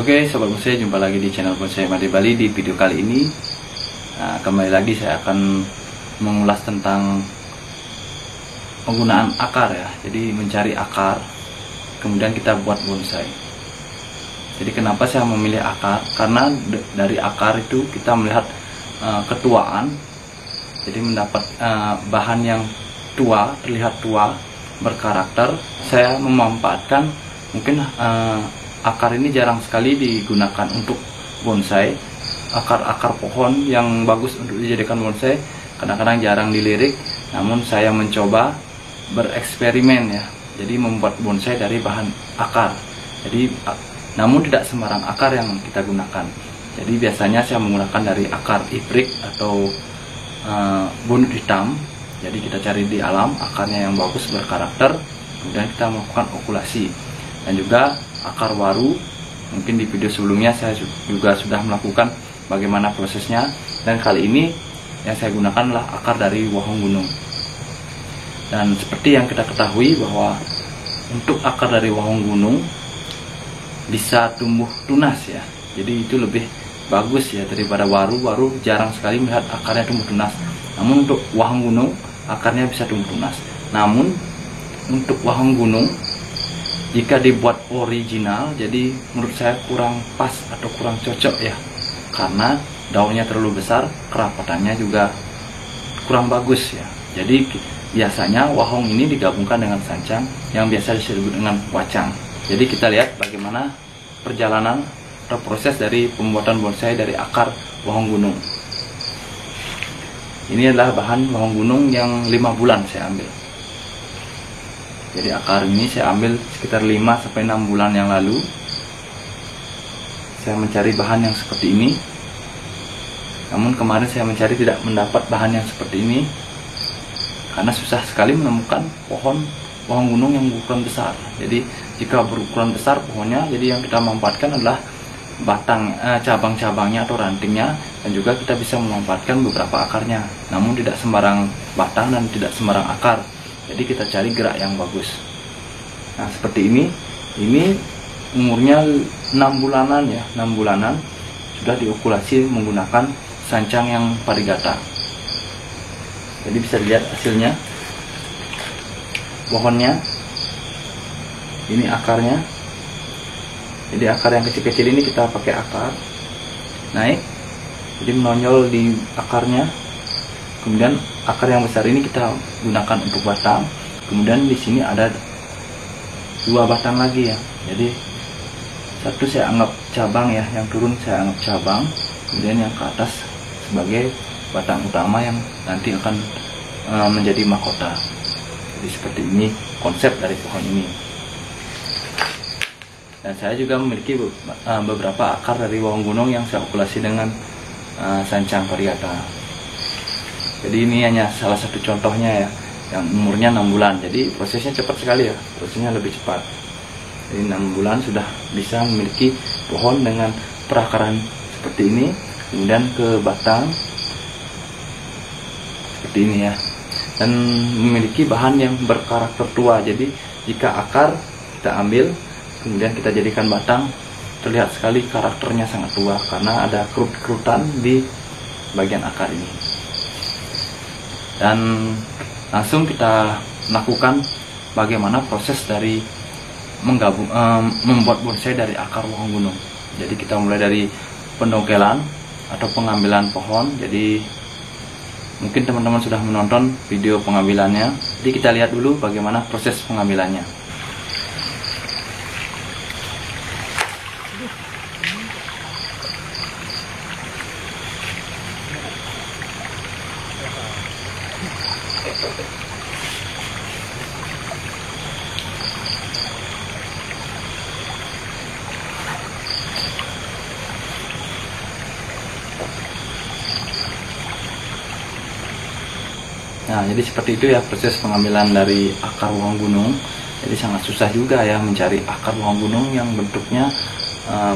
Oke Sobat Bonsai, jumpa lagi di channel Bonsai Made Bali. Di video kali ini kembali lagi saya akan mengulas tentang penggunaan akar ya. Jadi mencari akar, kemudian kita buat bonsai. Jadi kenapa saya memilih akar? Karena dari akar itu kita melihat ketuaan. Jadi mendapat bahan yang tua, terlihat tua, berkarakter. Saya memanfaatkan mungkin akar ini jarang sekali digunakan untuk bonsai. Akar-akar pohon yang bagus untuk dijadikan bonsai kadang-kadang jarang dilirik. Namun saya mencoba bereksperimen ya. Jadi membuat bonsai dari bahan akar. Jadi namun tidak sembarang akar yang kita gunakan. Jadi biasanya saya menggunakan dari akar ibrik atau bunut hitam. Jadi kita cari di alam akarnya yang bagus, berkarakter, kemudian kita melakukan okulasi. Dan juga akar waru, mungkin di video sebelumnya saya juga sudah melakukan bagaimana prosesnya. Dan kali ini yang saya gunakan adalah akar dari wahong gunung. Dan seperti yang kita ketahui bahwa untuk akar dari wahong gunung bisa tumbuh tunas ya. Jadi itu lebih bagus ya daripada waru. Waru jarang sekali melihat akarnya tumbuh tunas. Namun untuk wahong gunung akarnya bisa tumbuh tunas. Namun untuk wahong gunung jika dibuat original, jadi menurut saya kurang pas atau kurang cocok ya, karena daunnya terlalu besar, kerapatannya juga kurang bagus ya. Jadi biasanya wahong ini digabungkan dengan sancang yang biasa disebut dengan wacang. Jadi kita lihat bagaimana perjalanan atau proses dari pembuatan bonsai dari akar wahong gunung. Ini adalah bahan wahong gunung yang 5 bulan saya ambil. Jadi akar ini saya ambil sekitar 5-6 bulan yang lalu. Saya mencari bahan yang seperti ini. Namun kemarin saya mencari tidak mendapat bahan yang seperti ini, karena susah sekali menemukan pohon wahong gunung yang berukuran besar. Jadi jika berukuran besar pohonnya, jadi yang kita manfaatkan adalah batang, cabang-cabangnya atau rantingnya, dan juga kita bisa memanfaatkan beberapa akarnya. Namun tidak sembarang batang dan tidak sembarang akar. Jadi kita cari gerak yang bagus. Nah seperti ini umurnya 6 bulanan ya, 6 bulanan sudah diokulasi menggunakan sancang yang parigata. Jadi bisa dilihat hasilnya, pohonnya, ini akarnya. Jadi akar yang kecil-kecil ini kita pakai akar naik, jadi menonjol di akarnya. Kemudian akar yang besar ini kita gunakan untuk batang. Kemudian di sini ada 2 batang lagi ya. Jadi satu saya anggap cabang ya, yang turun saya anggap cabang. Kemudian yang ke atas sebagai batang utama yang nanti akan menjadi mahkota. Jadi seperti ini konsep dari pohon ini. Dan saya juga memiliki beberapa akar dari wahong gunung yang saya okulasi dengan sancang parigata. Jadi ini hanya salah satu contohnya ya, yang umurnya 6 bulan. Jadi prosesnya cepat sekali ya, prosesnya lebih cepat. Jadi 6 bulan sudah bisa memiliki pohon dengan perakaran seperti ini. Kemudian ke batang seperti ini ya, dan memiliki bahan yang berkarakter tua. Jadi jika akar kita ambil, kemudian kita jadikan batang, terlihat sekali karakternya sangat tua karena ada kerut-kerutan di bagian akar ini. Dan langsung kita lakukan bagaimana proses dari membuat bonsai dari akar wahong gunung. Jadi kita mulai dari pendogelan atau pengambilan pohon. Jadi mungkin teman-teman sudah menonton video pengambilannya. Jadi kita lihat dulu bagaimana proses pengambilannya. Nah, jadi seperti itu ya proses pengambilan dari akar wahong gunung. Jadi sangat susah juga ya mencari akar wahong gunung yang bentuknya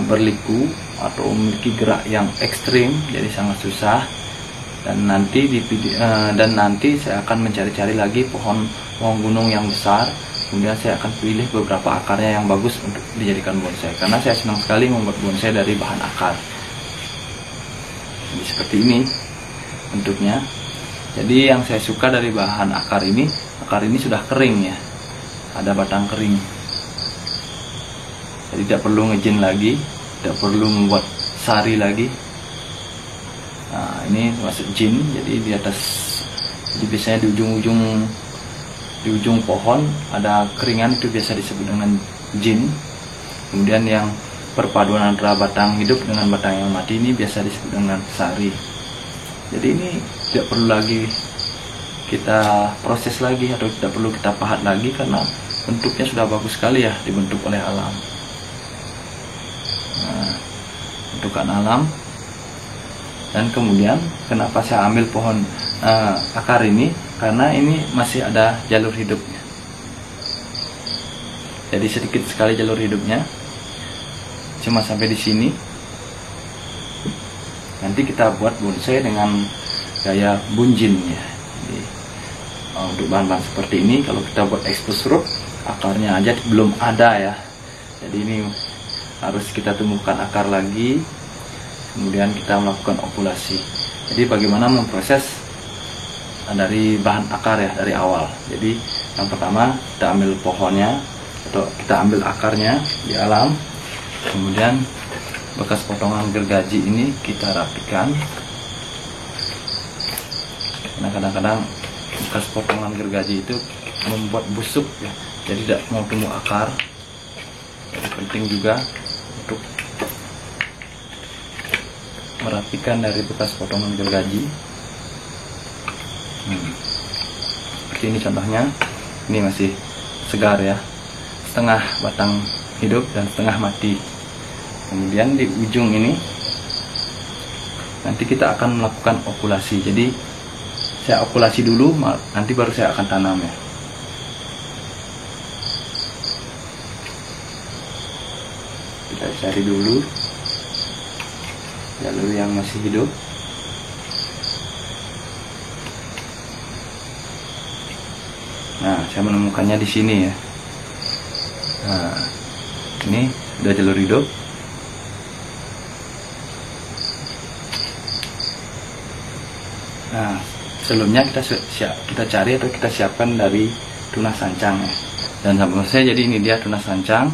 berliku atau memiliki gerak yang ekstrim. Jadi sangat susah. Dan nanti saya akan mencari-cari lagi pohon wahong gunung yang besar kemudian saya akan pilih beberapa akarnya yang bagus untuk dijadikan bonsai, karena saya senang sekali membuat bonsai dari bahan akar. Jadi seperti ini bentuknya. Jadi yang saya suka dari bahan akar ini sudah kering ya, ada batang kering, jadi tidak perlu ngejin lagi, tidak perlu membuat sari lagi. Nah, ini masuk jin, jadi di atas, jadi biasanya di ujung pohon ada keringan, itu biasa disebut dengan jin. Kemudian yang perpaduan antara batang hidup dengan batang yang mati ini biasa disebut dengan sari. Jadi ini tidak perlu lagi kita proses lagi atau tidak perlu kita pahat lagi, karena bentuknya sudah bagus sekali ya dibentuk oleh alam. Nah, bentukan alam. Dan kemudian kenapa saya ambil pohon akar ini, karena ini masih ada jalur hidupnya. Jadi sedikit sekali jalur hidupnya, cuma sampai di sini. Nanti kita buat bonsai dengan gaya bunjin ya. Jadi, untuk bahan-bahan seperti ini, kalau kita buat expose root, akarnya aja belum ada ya. Jadi ini harus kita temukan akar lagi, kemudian kita melakukan okulasi. Jadi bagaimana memproses dari bahan akar ya dari awal. Jadi yang pertama kita ambil pohonnya atau kita ambil akarnya di alam, kemudian bekas potongan gergaji ini kita rapikan. Nah, kadang-kadang bekas potongan gergaji itu membuat busuk ya, jadi tidak mau tumbuh akar. Jadi penting juga untuk merapikan dari bekas potongan gergaji. Seperti ini contohnya, ini masih segar ya, setengah batang hidup dan setengah mati. Kemudian di ujung ini nanti kita akan melakukan okulasi. Jadi saya okulasi dulu, nanti baru saya akan tanam ya. Kita cari dulu jalur yang masih hidup. Nah, saya menemukannya di sini ya. Nah, ini sudah jalur hidup. Nah, sebelumnya kita cari atau kita siapkan dari tunas sancang ya. Dan sahabat bonsai, jadi ini dia tunas sancang.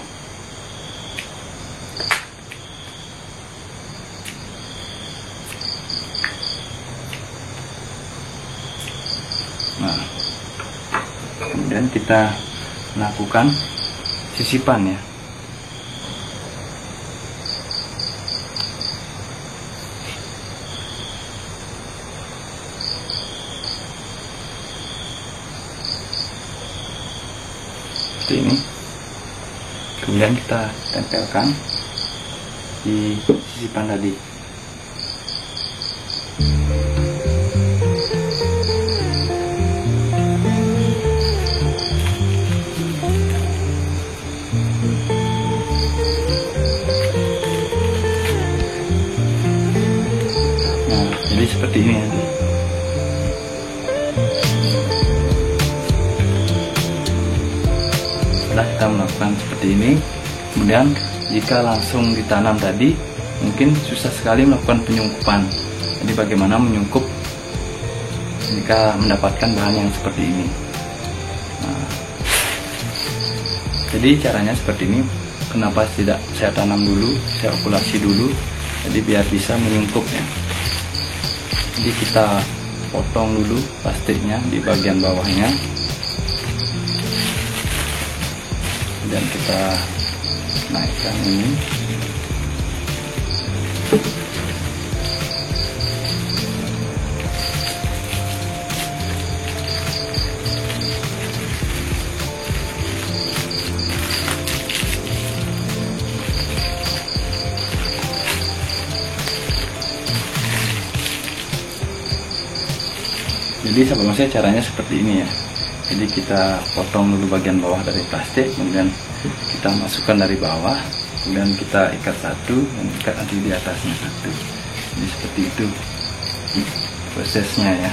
Nah, kemudian kita melakukan sisipan ya. Seperti ini. Kemudian kita tempelkan di sisipan tadi. Nah, jadi seperti ini ya. Setelah kita melakukan seperti ini, kemudian jika langsung ditanam tadi mungkin susah sekali melakukan penyungkupan. Jadi bagaimana menyungkup jika mendapatkan bahan yang seperti ini. Nah, jadi caranya seperti ini. Kenapa tidak saya tanam dulu, saya okulasi dulu, jadi biar bisa menyungkup ya. Jadi kita potong dulu plastiknya di bagian bawahnya, dan kita naikkan ini. Jadi sahabat bonsai, caranya seperti ini ya. Jadi kita potong dulu bagian bawah dari plastik, kemudian kita masukkan dari bawah, kemudian kita ikat satu dan ikat nanti di atasnya satu. Jadi seperti itu prosesnya ya.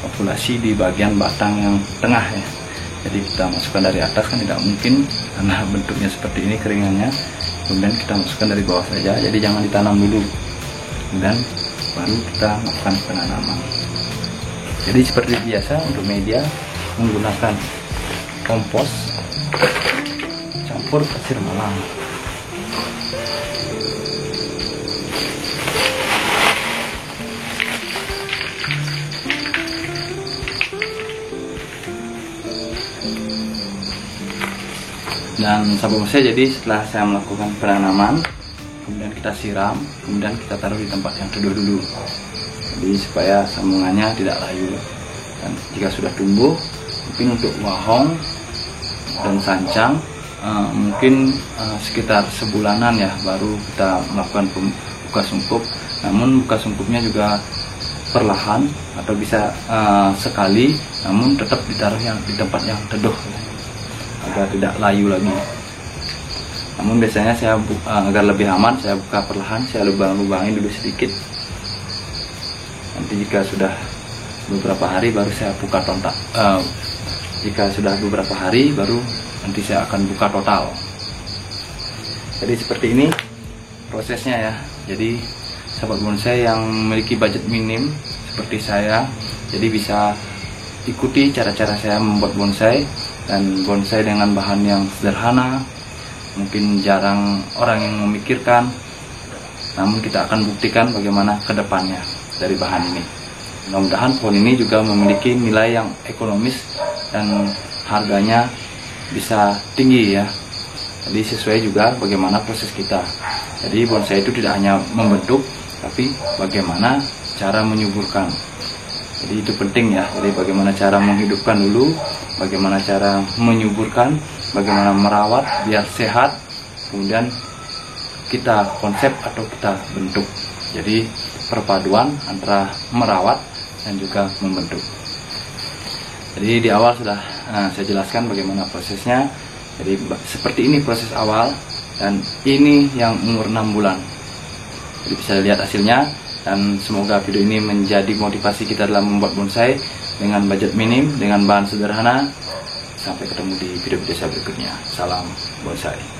Okulasi di bagian batang yang tengah ya. Jadi kita masukkan dari atas kan tidak mungkin karena bentuknya seperti ini keringannya. Kemudian kita masukkan dari bawah saja, jadi jangan ditanam dulu. Kemudian baru kita melakukan penanaman. Jadi seperti biasa untuk media menggunakan kompos campur pasir malam. Dan sahabat bonsai, jadi setelah saya melakukan penanaman, kemudian kita siram, kemudian kita taruh di tempat yang teduh dulu, jadi supaya sambungannya tidak layu. Dan jika sudah tumbuh, mungkin untuk wahong dan sancang mungkin sekitar sebulanan ya baru kita melakukan buka sungkup. Namun buka sungkupnya juga perlahan atau bisa sekali, namun tetap ditaruh di tempat yang teduh agar tidak layu lagi. Namun biasanya saya agar lebih aman, saya buka perlahan, saya lubang-lubangin dulu sedikit. Nanti jika sudah beberapa hari baru saya buka total. Jika sudah beberapa hari baru nanti saya akan buka total. Jadi seperti ini prosesnya ya. Jadi sahabat bonsai yang memiliki budget minim seperti saya, jadi bisa ikuti cara-cara saya membuat bonsai. Dan bonsai dengan bahan yang sederhana, mungkin jarang orang yang memikirkan, namun kita akan buktikan bagaimana kedepannya dari bahan ini. Mudah-mudahan pohon ini juga memiliki nilai yang ekonomis dan harganya bisa tinggi ya. Jadi sesuai juga bagaimana proses kita. Jadi bonsai itu tidak hanya membentuk, tapi bagaimana cara menyuburkan. Jadi itu penting ya. Jadi bagaimana cara menghidupkan dulu, bagaimana cara menyuburkan, bagaimana merawat biar sehat, kemudian kita konsep atau kita bentuk. Jadi perpaduan antara merawat dan juga membentuk. Jadi di awal sudah saya jelaskan bagaimana prosesnya. Jadi seperti ini proses awal, dan ini yang umur 6 bulan. Jadi bisa lihat hasilnya. Dan semoga video ini menjadi motivasi kita dalam membuat bonsai dengan budget minim, dengan bahan sederhana. Sampai ketemu di video-video saya berikutnya. Salam bonsai.